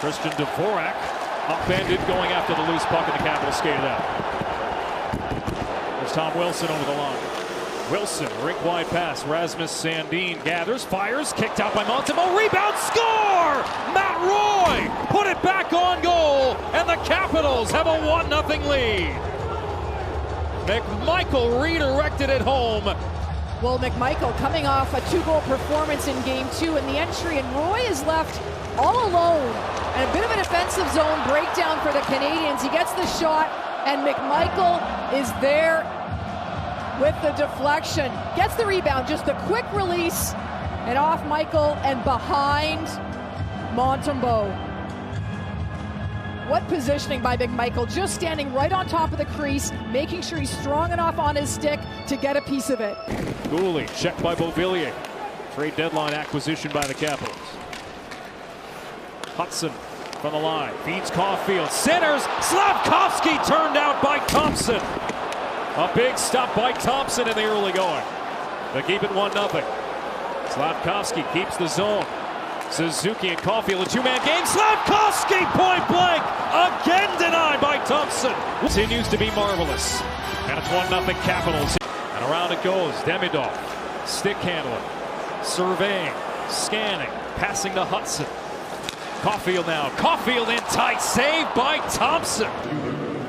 Christian Dvorak upended, going after the loose puck, and the Capitals skated out. There's Tom Wilson over the line. Wilson, rink-wide pass. Rasmus Sandin gathers, fires, kicked out by Montembeault. Rebound, score! Matt Roy put it back on goal, and the Capitals have a 1-0 lead. McMichael redirected it home. Well, McMichael coming off a 2-goal performance in Game 2 in the entry, and Roy is left all alone. And a bit of a defensive zone breakdown for the Canadians. He gets the shot, and McMichael is there with the deflection. Gets the rebound, just a quick release, and off Michael and behind Montembeault. What positioning by McMichael, just standing right on top of the crease, making sure he's strong enough on his stick to get a piece of it. Gooley, checked by Beauvillier. Trade deadline acquisition by the Capitals. Hudson from the line, feeds Caulfield, centers, Slafkovsky turned out by Thompson. A big stop by Thompson in the early going. They keep it 1-0. Slafkovsky keeps the zone. Suzuki and Caulfield, a two-man game. Slafkovsky, point blank, again denied by Thompson. Continues to be marvelous. And it's 1-0 Capitals. And around it goes. Demidov, stick handling, surveying, scanning, passing to Hudson. Caulfield now. Caulfield in tight, saved by Thompson.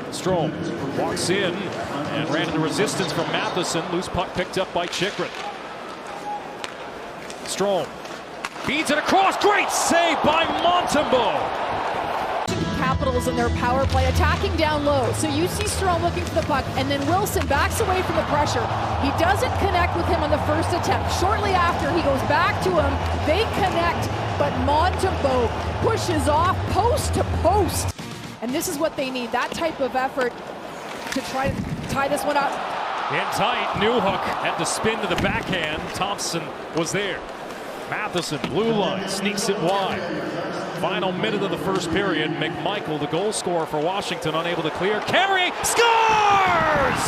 Strome walks in and ran into resistance from Matheson. Loose puck picked up by Chychrun. Strome feeds it across. Great save by Montembeault. Capitals in their power play, attacking down low. So you see Strome looking for the puck, and then Wilson backs away from the pressure. He doesn't connect with him on the first attempt. Shortly after, he goes back to him. They connect, but Montembeault pushes off post to post. And this is what they need, that type of effort to try to tie this one up. In tight, Newhook had to spin to the backhand. Thompson was there. Matheson, blue line, sneaks it wide. Final minute of the first period. McMichael, the goal scorer for Washington, unable to clear. Carrier scores!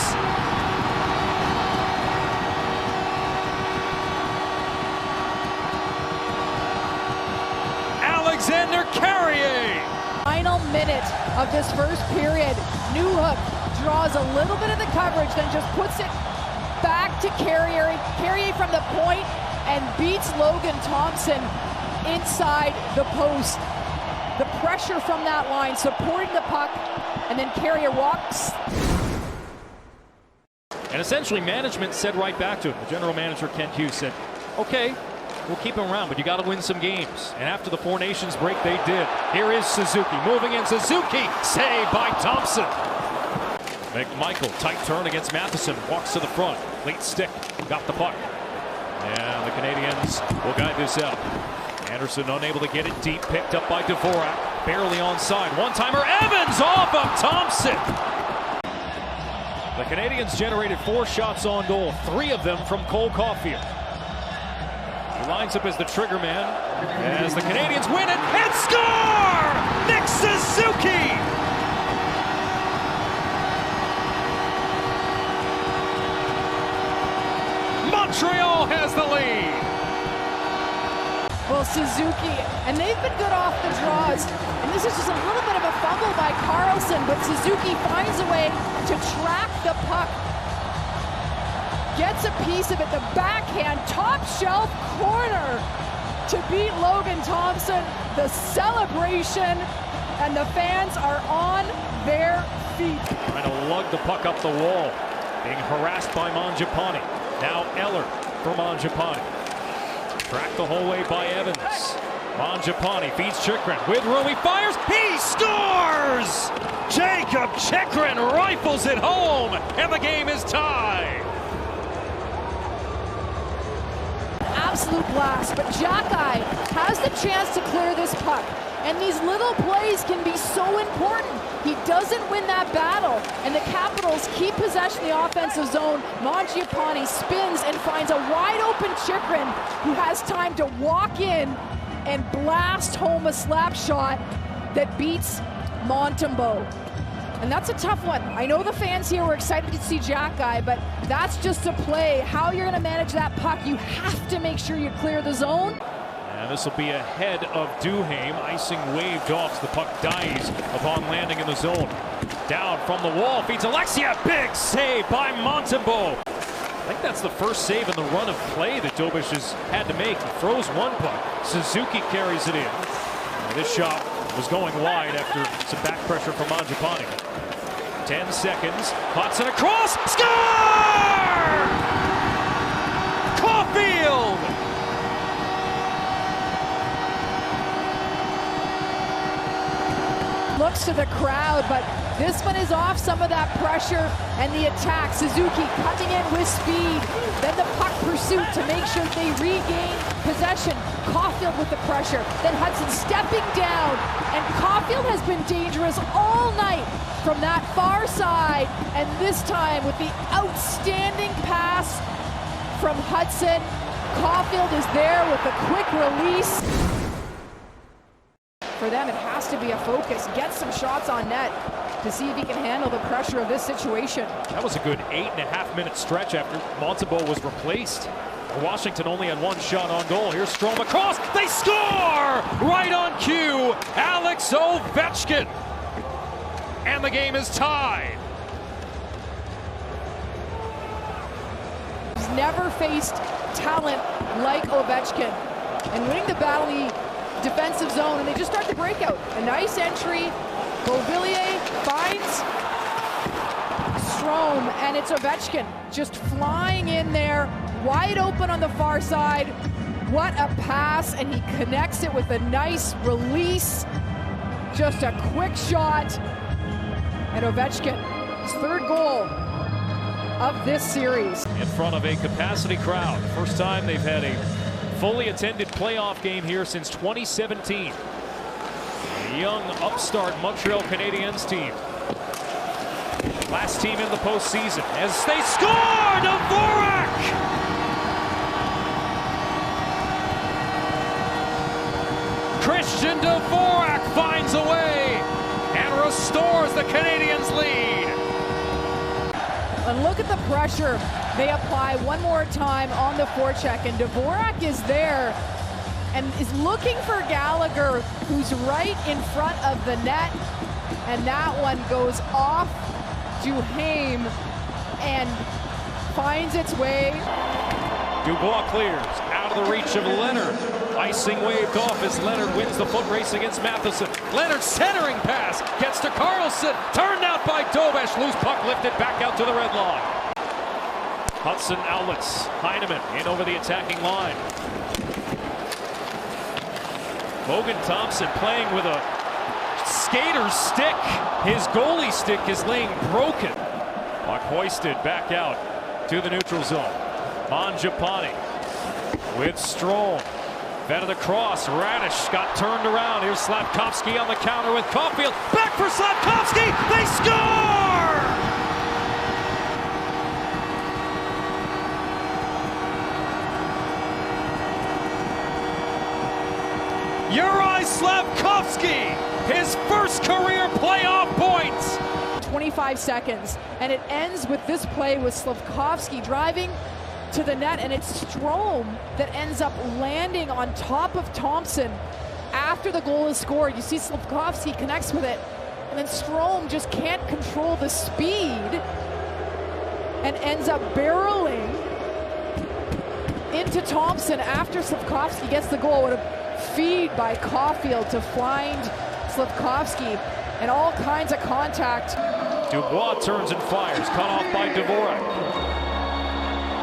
Alexander Carrier! Final minute of this first period. Newhook draws a little bit of the coverage, then just puts it back to Carrier. Carrier from the point and beats Logan Thompson inside the post. The pressure from that line, supporting the puck, and then Carrier walks. And essentially management said right back to him. The general manager, Kent Hughes, said, okay, we'll keep him around, but you got to win some games. And after the Four Nations break, they did. Here is Suzuki, moving in. Suzuki, saved by Thompson. McMichael, tight turn against Matheson, walks to the front. Late stick, got the puck. And the Canadians will guide this out. Anderson unable to get it deep, picked up by Dvorak. Barely onside. One-timer, Evans off of Thompson. The Canadians generated 4 shots on goal, 3 of them from Cole Caulfield. He lines up as the trigger man as the Canadians win it and score! Nick Suzuki! Montreal has the lead. Well, Suzuki, and they've been good off the draws. And this is just a little bit of a fumble by Carlson, but Suzuki finds a way to track the puck. Gets a piece of it, the backhand, top shelf corner to beat Logan Thompson. The celebration, and the fans are on their feet. Trying to lug the puck up the wall. Being harassed by Mangiapane. Now Eller for Mangiapane. Tracked the whole way by Evans. Mangiapane feeds Chychrun. With room, he fires. He scores! Jacob Chychrun rifles it home, and the game is tied. Absolute blast, but Xhekaj has the chance to clear this puck. And these little plays can be so important. He doesn't win that battle, and the Capitals keep possession of the offensive zone. Mangiapane spins and finds a wide-open Chychrun, who has time to walk in and blast home a slap shot that beats Montembeault. And that's a tough one. I know the fans here were excited to see Xhekaj, but that's just a play. How you're going to manage that puck, you have to make sure you clear the zone. And this will be ahead of Duhaime. Icing waved off. The puck dies upon landing in the zone. Down from the wall, feeds Alexia. Big save by Montembeault. I think that's the first save in the run of play that Dobish has had to make. He throws one puck. Suzuki carries it in. This shot was going wide after some back pressure from Mangiapane. 10 seconds. Hudson across. Score! Caulfield! Looks to the crowd, but this one is off some of that pressure and the attack. Suzuki cutting in with speed. Then the puck pursuit to make sure they regain possession. Caulfield with the pressure. Then Hudson stepping down. And Caulfield has been dangerous all night from that far side. And this time with the outstanding pass from Hudson. Caulfield is there with a quick release. For them, it has to be a focus. Get some shots on net to see if he can handle the pressure of this situation. That was a good 8.5-minute stretch after Montembeault was replaced. Washington only had one shot on goal. Here's Strome across. They score! Right on cue, Alex Ovechkin. And the game is tied. He's never faced talent like Ovechkin. And winning the battle defensive zone, and they just start to break out. A nice entry. Beauvillier finds Strome, and it's Ovechkin just flying in there, wide open on the far side. What a pass, and he connects it with a nice release. Just a quick shot. And Ovechkin, his third goal of this series. In front of a capacity crowd. First time they've had a fully attended playoff game here since 2017. A young upstart Montreal Canadiens team. Last team in the postseason as they score! Dvorak! Christian Dvorak finds a way and restores the Canadiens' lead. And look at the pressure they apply one more time on the forecheck, and Dvorak is there and is looking for Gallagher, who's right in front of the net, and that one goes off Duhaime and finds its way. Dubois clears out of the reach of Leonard. Icing waved off as Leonard wins the foot race against Matheson. Leonard centering pass gets to Carlson, turned out by Dobish. Loose puck lifted back out to the red line. Hudson outlets. Heineman in over the attacking line. Logan Thompson playing with a skater's stick. His goalie stick is laying broken. Puck hoisted back out to the neutral zone. Mangiapane with Strome. Fed it across. Radish got turned around. Here's Slafkovsky on the counter with Caulfield. Back for Slafkovsky. They score! Yuri Slafkovsky, his first career playoff points. 25 seconds, and it ends with this play with Slafkovsky driving to the net, and it's Strome that ends up landing on top of Thompson after the goal is scored. You see Slafkovsky connects with it, and then Strome just can't control the speed and ends up barreling into Thompson after Slafkovsky gets the goal. What a feed by Caulfield to find Slafkovsky, and all kinds of contact. Dubois turns and fires, cut off by Dvorak.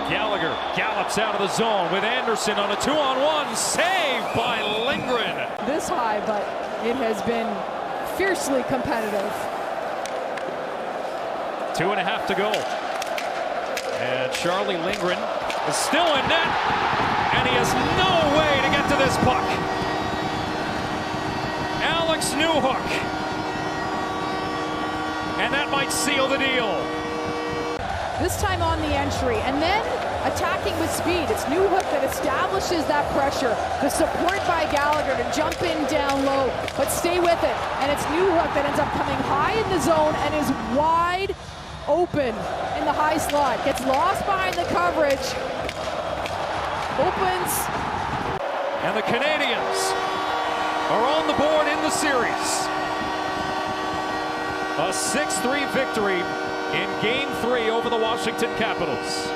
Gallagher gallops out of the zone with Anderson on a 2-on-1, save by Lindgren. This high, but it has been fiercely competitive. 2.5 to go. And Charlie Lindgren is still in net, and he has no way to get to this puck. Alex Newhook. And that might seal the deal. This time on the entry, and then attacking with speed. It's Newhook that establishes that pressure. The support by Gallagher to jump in down low, but stay with it. And it's Newhook that ends up coming high in the zone and is wide open in the high slot. Gets lost behind the coverage. Opens. And the Canadiens are on the board in the series. A 6-3 victory in Game 3 over the Washington Capitals.